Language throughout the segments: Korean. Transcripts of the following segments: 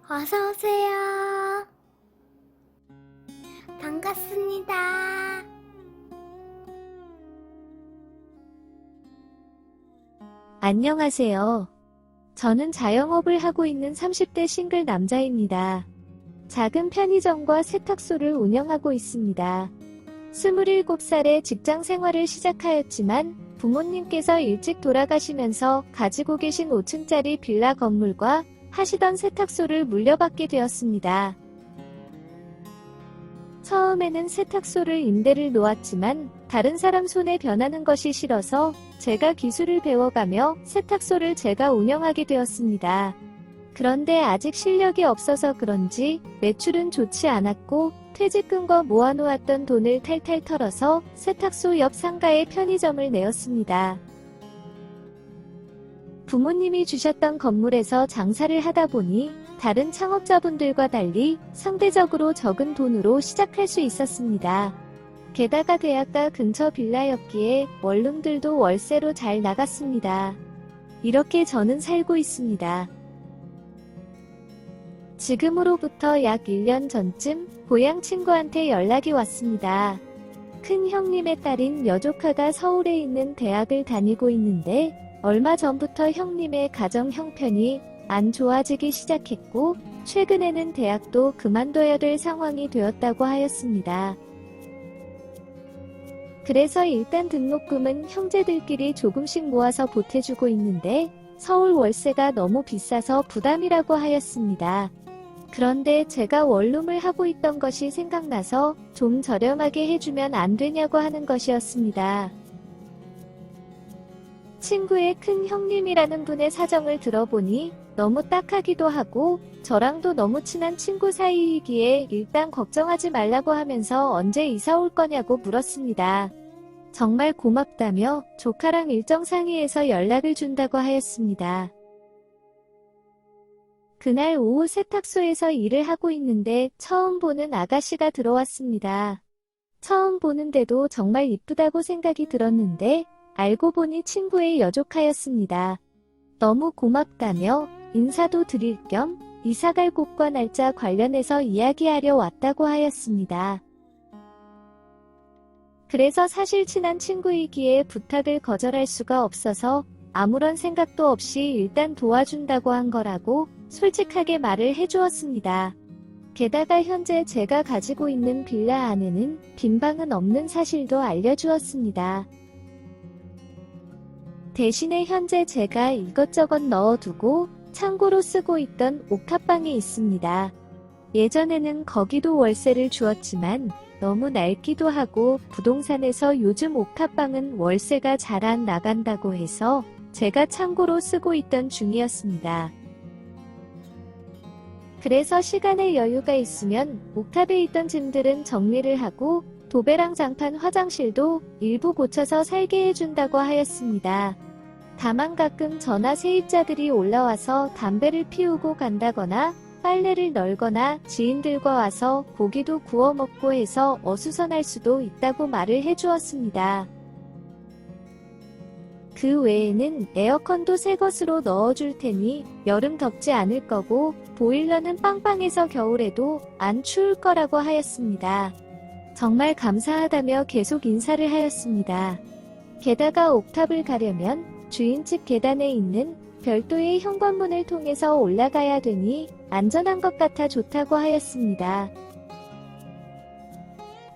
어서오세요. 반갑습니다. 안녕하세요. 저는 자영업을 하고 있는 30대 싱글 남자입니다. 작은 편의점과 세탁소를 운영하고 있습니다. 27살에 직장 생활을 시작하였지만 부모님께서 일찍 돌아가시면서 가지고 계신 5층짜리 빌라 건물과 하시던 세탁소를 물려받게 되었습니다. 처음에는 세탁소를 임대를 놓았지만 다른 사람 손에 변하는 것이 싫어서 제가 기술을 배워가며 세탁소를 제가 운영하게 되었습니다. 그런데 아직 실력이 없어서 그런지 매출은 좋지 않았고 퇴직금과 모아놓았던 돈을 탈탈 털어서 세탁소 옆 상가에 편의점을 내었습니다. 부모님이 주셨던 건물에서 장사를 하다 보니 다른 창업자분들과 달리 상대적으로 적은 돈으로 시작할 수 있었습니다. 게다가 대학가 근처 빌라였기에 원룸들도 월세로 잘 나갔습니다. 이렇게 저는 살고 있습니다. 지금으로부터 약 1년 전쯤 고향 친구한테 연락이 왔습니다. 큰 형님의 딸인 여조카가 서울에 있는 대학을 다니고 있는데 얼마 전부터 형님의 가정 형편이 안 좋아지기 시작했고 최근에는 대학도 그만둬야 될 상황이 되었다고 하였습니다. 그래서 일단 등록금은 형제들끼리 조금씩 모아서 보태주고 있는데 서울 월세가 너무 비싸서 부담이라고 하였습니다. 그런데 제가 원룸을 하고 있던 것이 생각나서 좀 저렴하게 해주면 안 되냐고 하는 것이었습니다. 친구의 큰 형님이라는 분의 사정을 들어보니 너무 딱하기도 하고 저랑도 너무 친한 친구 사이이기에 일단 걱정하지 말라고 하면서 언제 이사 올 거냐고 물었습니다. 정말 고맙다며 조카랑 일정 상의해서 연락을 준다고 하였습니다. 그날 오후 세탁소에서 일을 하고 있는데 처음 보는 아가씨가 들어왔습니다. 처음 보는데도 정말 이쁘다고 생각이 들었는데 알고 보니 친구의 여조카였습니다. 너무 고맙다며 인사도 드릴 겸 이사갈 곳과 날짜 관련해서 이야기하려 왔다고 하였습니다. 그래서 사실 친한 친구이기에 부탁을 거절할 수가 없어서 아무런 생각도 없이 일단 도와준다고 한 거라고 솔직하게 말을 해주었습니다. 게다가 현재 제가 가지고 있는 빌라 안에는 빈 방은 없는 사실도 알려주었습니다. 대신에 현재 제가 이것저것 넣어두고 창고로 쓰고 있던 옥탑방이 있습니다. 예전에는 거기도 월세를 주었지만 너무 낡기도 하고 부동산에서 요즘 옥탑방은 월세가 잘 안 나간다고 해서 제가 창고로 쓰고 있던 중이었습니다. 그래서 시간에 여유가 있으면 옥탑에 있던 짐들은 정리를 하고 도배랑 장판 화장실도 일부 고쳐서 살게 해준다고 하였습니다. 다만 가끔 전화 세입자들이 올라와서 담배를 피우고 간다거나 빨래를 널거나 지인들과 와서 고기도 구워 먹고 해서 어수선할 수도 있다고 말을 해주었습니다. 그 외에는 에어컨도 새 것으로 넣어줄 테니 여름 덥지 않을 거고 보일러는 빵빵해서 겨울에도 안 추울 거라고 하였습니다. 정말 감사하다며 계속 인사를 하였습니다. 게다가 옥탑을 가려면 주인 집 계단에 있는 별도의 현관문을 통해서 올라가야 되니 안전한 것 같아 좋다고 하였습니다.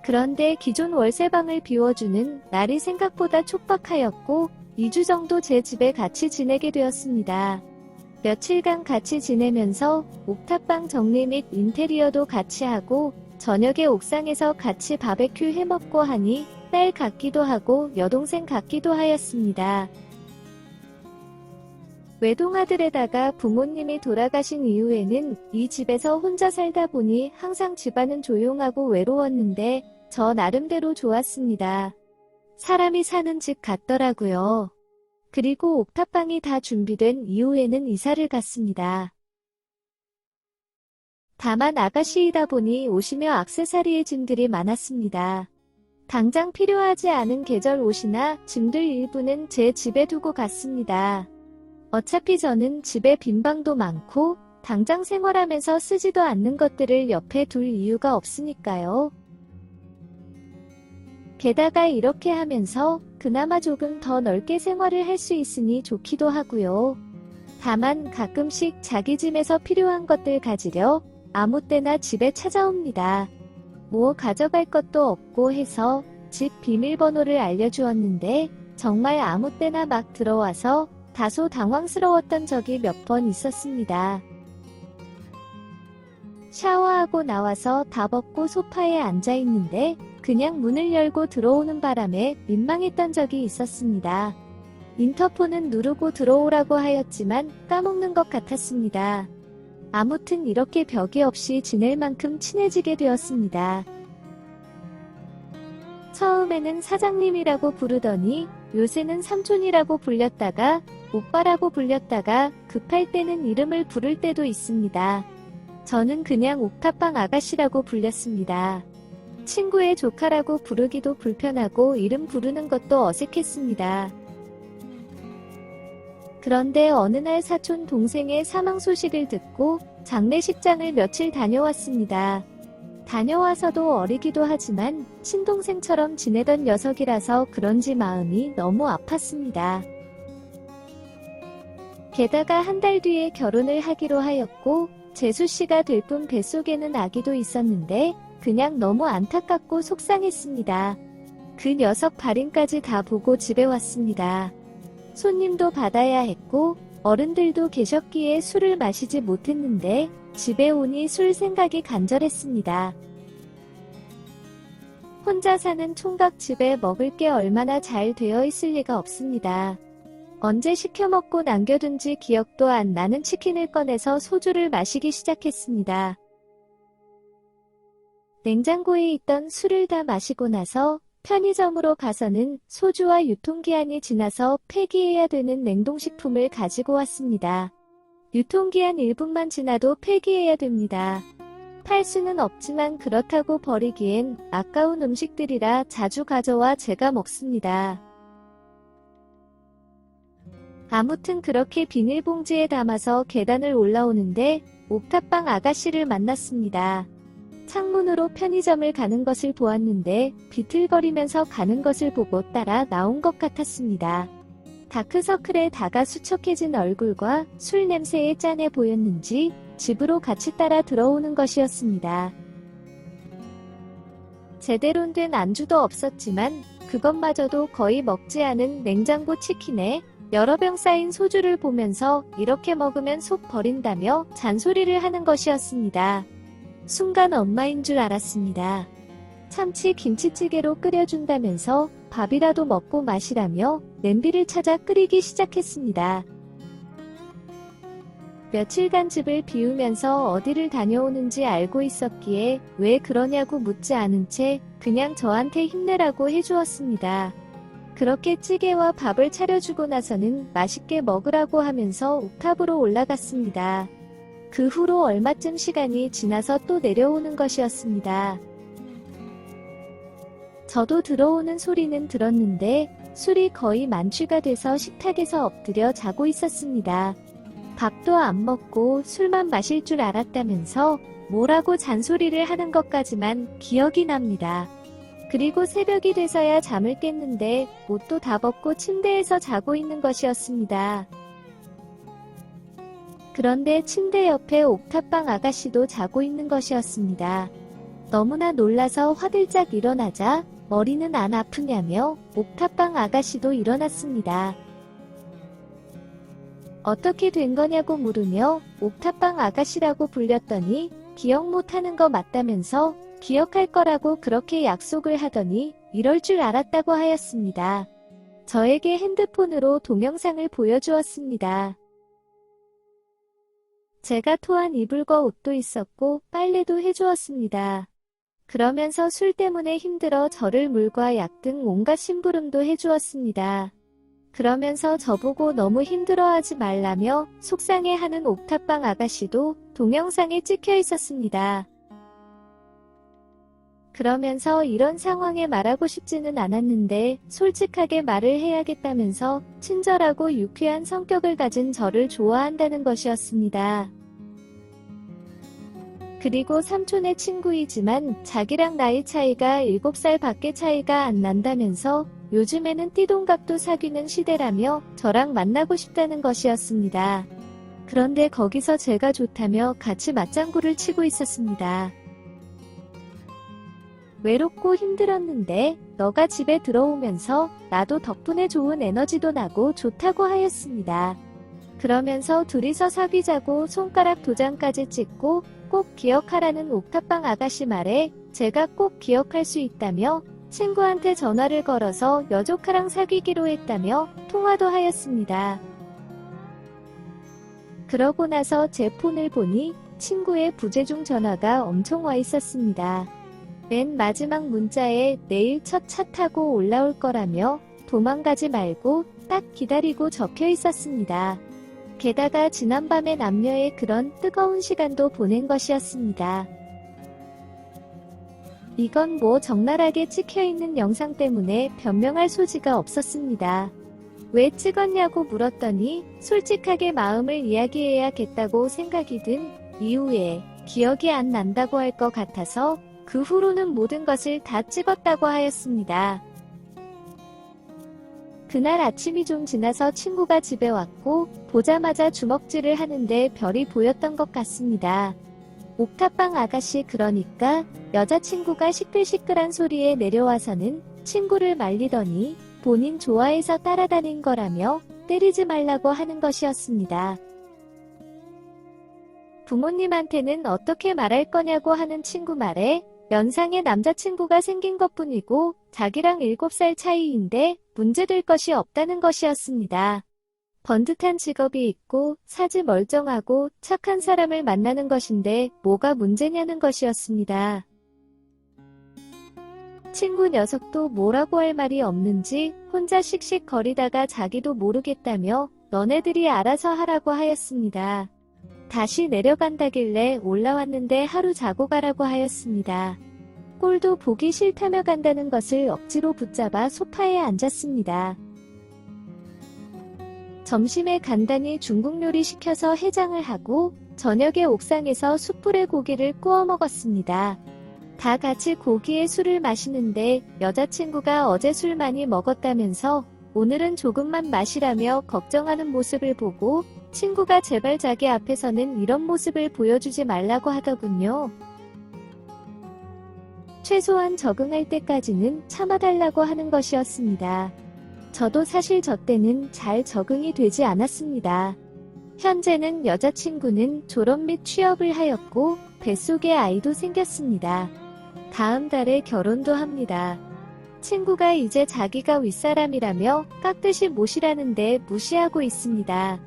그런데 기존 월세방을 비워주는 날이 생각보다 촉박하였고 2주 정도 제 집에 같이 지내게 되었습니다. 며칠간 같이 지내면서 옥탑방 정리 및 인테리어도 같이 하고 저녁에 옥상에서 같이 바베큐 해먹고 하니 딸 같기도 하고 여동생 같기도 하였습니다. 외동아들에다가 부모님이 돌아가신 이후에는 이 집에서 혼자 살다 보니 항상 집안은 조용하고 외로웠는데 저 나름대로 좋았습니다. 사람이 사는 집 같더라고요. 그리고 옥탑방이 다 준비된 이후에는 이사를 갔습니다. 다만 아가씨이다 보니 옷이며 액세서리의 짐들이 많았습니다. 당장 필요하지 않은 계절 옷이나 짐들 일부는 제 집에 두고 갔습니다. 어차피 저는 집에 빈 방도 많고 당장 생활하면서 쓰지도 않는 것들을 옆에 둘 이유가 없으니까요. 게다가 이렇게 하면서 그나마 조금 더 넓게 생활을 할 수 있으니 좋기도 하고요. 다만 가끔씩 자기 짐에서 필요한 것들 가지려 아무 때나 집에 찾아옵니다. 뭐 가져갈 것도 없고 해서 집 비밀번호를 알려주었는데 정말 아무 때나 막 들어와서 다소 당황스러웠던 적이 몇 번 있었습니다. 샤워하고 나와서 다 벗고 소파에 앉아 있는데 그냥 문을 열고 들어오는 바람에 민망했던 적이 있었습니다. 인터폰은 누르고 들어오라고 하였지만 까먹는 것 같았습니다. 아무튼 이렇게 벽이 없이 지낼 만큼 친해지게 되었습니다. 처음에는 사장님이라고 부르더니 요새는 삼촌이라고 불렸다가 오빠라고 불렸다가 급할 때는 이름을 부를 때도 있습니다. 저는 그냥 옥탑방 아가씨라고 불렸습니다. 친구의 조카라고 부르기도 불편하고 이름 부르는 것도 어색했습니다. 그런데 어느 날 사촌 동생의 사망 소식을 듣고 장례식장을 며칠 다녀왔습니다. 다녀와서도 어리기도 하지만 친동생처럼 지내던 녀석이라서 그런지 마음이 너무 아팠습니다. 게다가 한 달 뒤에 결혼을 하기로 하였고 재수씨가 될 뿐 뱃속에는 아기도 있었는데 그냥 너무 안타깝고 속상했습니다. 그 녀석 발인까지 다 보고 집에 왔습니다. 손님도 받아야 했고 어른들도 계셨기에 술을 마시지 못했는데 집에 오니 술 생각이 간절했습니다. 혼자 사는 총각집에 먹을 게 얼마나 잘 되어 있을 리가 없습니다. 언제 시켜 먹고 남겨둔 지 기억도 안 나는 치킨을 꺼내서 소주를 마시기 시작했습니다. 냉장고에 있던 술을 다 마시고 나서 편의점으로 가서는 소주와 유통기한이 지나서 폐기해야 되는 냉동식품을 가지고 왔습니다. 유통기한 1분만 지나도 폐기해야 됩니다. 팔 수는 없지만 그렇다고 버리기엔 아까운 음식들이라 자주 가져와 제가 먹습니다. 아무튼 그렇게 비닐봉지에 담아서 계단을 올라오는데 옥탑방 아가씨를 만났습니다. 창문으로 편의점을 가는 것을 보았는데 비틀거리면서 가는 것을 보고 따라 나온 것 같았습니다. 다크서클에 다가 수척해진 얼굴과 술 냄새에 짠해 보였는지 집으로 같이 따라 들어오는 것이었습니다. 제대로 된 안주도 없었지만 그것마저도 거의 먹지 않은 냉장고 치킨에 여러 병 쌓인 소주를 보면서 이렇게 먹으면 속 버린다며 잔소리를 하는 것이었습니다. 순간 엄마인 줄 알았습니다. 참치 김치찌개로 끓여준다면서 밥이라도 먹고 마시라며 냄비를 찾아 끓이기 시작했습니다. 며칠간 집을 비우면서 어디를 다녀오는지 알고 있었기에 왜 그러냐고 묻지 않은 채 그냥 저한테 힘내라고 해주었습니다. 그렇게 찌개와 밥을 차려주고 나서는 맛있게 먹으라고 하면서 옥탑으로 올라갔습니다. 그 후로 얼마쯤 시간이 지나서 또 내려오는 것이었습니다. 저도 들어오는 소리는 들었는데 술이 거의 만취가 돼서 식탁에서 엎드려 자고 있었습니다. 밥도 안 먹고 술만 마실 줄 알았다면서 뭐라고 잔소리를 하는 것까지만 기억이 납니다. 그리고 새벽이 돼서야 잠을 깼는데 옷도 다 벗고 침대에서 자고 있는 것이었습니다. 그런데 침대 옆에 옥탑방 아가씨도 자고 있는 것이었습니다. 너무나 놀라서 화들짝 일어나자 머리는 안 아프냐며 옥탑방 아가씨도 일어났습니다. 어떻게 된 거냐고 물으며 옥탑방 아가씨라고 불렸더니 기억 못하는 거 맞다면서 기억할 거라고 그렇게 약속을 하더니 이럴 줄 알았다고 하였습니다. 저에게 핸드폰으로 동영상을 보여주었습니다. 제가 토한 이불과 옷도 있었고 빨래도 해주었습니다. 그러면서 술 때문에 힘들어 저를 물과 약 등 온갖 심부름도 해주었습니다. 그러면서 저보고 너무 힘들어하지 말라며 속상해하는 옥탑방 아가씨도 동영상에 찍혀 있었습니다. 그러면서 이런 상황에 말하고 싶지는 않았는데 솔직하게 말을 해야겠다면서 친절하고 유쾌한 성격을 가진 저를 좋아한다는 것이었습니다. 그리고 삼촌의 친구이지만 자기랑 나이 차이가 7살 밖에 차이가 안 난다면서 요즘에는 띠동갑도 사귀는 시대라며 저랑 만나고 싶다는 것이었습니다. 그런데 거기서 제가 좋다며 같이 맞장구를 치고 있었습니다. 외롭고 힘들었는데 너가 집에 들어오면서 나도 덕분에 좋은 에너지도 나고 좋다고 하였습니다. 그러면서 둘이서 사귀자고 손가락 도장까지 찍고 꼭 기억하라는 옥탑방 아가씨 말에 제가 꼭 기억할 수 있다며 친구한테 전화를 걸어서 여조카랑 사귀기로 했다며 통화도 하였습니다. 그러고 나서 제 폰을 보니 친구의 부재중 전화가 엄청 와 있었습니다. 맨 마지막 문자에 내일 첫 차 타고 올라올 거라며 도망가지 말고 딱 기다리고 적혀 있었습니다. 게다가 지난밤에 남녀의 그런 뜨거운 시간도 보낸 것이었습니다. 이건 뭐 적나라하게 찍혀있는 영상 때문에 변명할 소지가 없었습니다. 왜 찍었냐고 물었더니 솔직하게 마음을 이야기해야겠다고 생각이 든 이후에 기억이 안 난다고 할 것 같아서 그 후로는 모든 것을 다 찍었다고 하였습니다. 그날 아침이 좀 지나서 친구가 집에 왔고 보자마자 주먹질을 하는데 별이 보였던 것 같습니다. 옥탑방 아가씨 그러니까 여자친구가 시끌시끌한 소리에 내려와서는 친구를 말리더니 본인 좋아해서 따라다닌 거라며 때리지 말라고 하는 것이었습니다. 부모님한테는 어떻게 말할 거냐고 하는 친구 말에 연상의 남자친구가 생긴 것뿐이고 자기랑 7살 차이인데 문제될 것이 없다는 것이었습니다. 번듯한 직업이 있고 사지 멀쩡하고 착한 사람을 만나는 것인데 뭐가 문제냐는 것이었습니다. 친구 녀석도 뭐라고 할 말이 없는지 혼자 씩씩거리다가 자기도 모르겠다며 너네들이 알아서 하라고 하였습니다. 다시 내려간다길래 올라왔는데 하루 자고 가라고 하였습니다. 꼴도 보기 싫다며 간다는 것을 억지로 붙잡아 소파에 앉았습니다. 점심에 간단히 중국 요리 시켜서 해장을 하고 저녁에 옥상에서 숯불에 고기를 구워 먹었습니다. 다 같이 고기에 술을 마시는데 여자친구가 어제 술 많이 먹었다면서 오늘은 조금만 마시라며 걱정하는 모습을 보고 친구가 제발 자기 앞에서는 이런 모습을 보여주지 말라고 하더군요. 최소한 적응할 때까지는 참아달라고 하는 것이었습니다. 저도 사실 저 때는 잘 적응이 되지 않았습니다. 현재는 여자친구는 졸업 및 취업을 하였고 뱃속에 아이도 생겼습니다. 다음 달에 결혼도 합니다. 친구가 이제 자기가 윗사람이라며 깍듯이 모시라는데 무시하고 있습니다.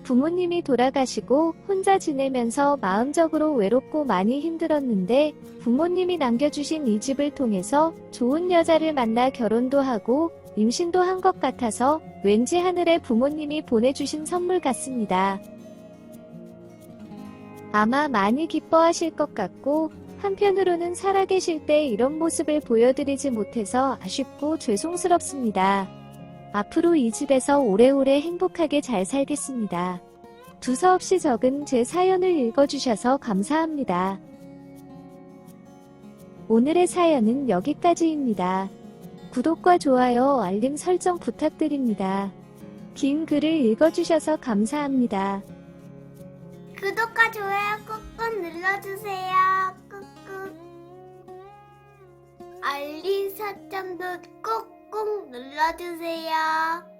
부모님이 돌아가시고 혼자 지내면서 마음적으로 외롭고 많이 힘들었는데 부모님이 남겨주신 이 집을 통해서 좋은 여자를 만나 결혼도 하고 임신도 한 것 같아서 왠지 하늘에 부모님이 보내주신 선물 같습니다. 아마 많이 기뻐하실 것 같고 한편으로는 살아계실 때 이런 모습을 보여드리지 못해서 아쉽고 죄송스럽습니다. 앞으로 이 집에서 오래오래 행복하게 잘 살겠습니다. 두서없이 적은 제 사연을 읽어주셔서 감사합니다. 오늘의 사연은 여기까지입니다. 구독과 좋아요, 알림 설정 부탁드립니다. 긴 글을 읽어주셔서 감사합니다. 구독과 좋아요 꾹꾹 눌러주세요. 꾹꾹. 알림 설정도 꾹꾹 눌러주세요.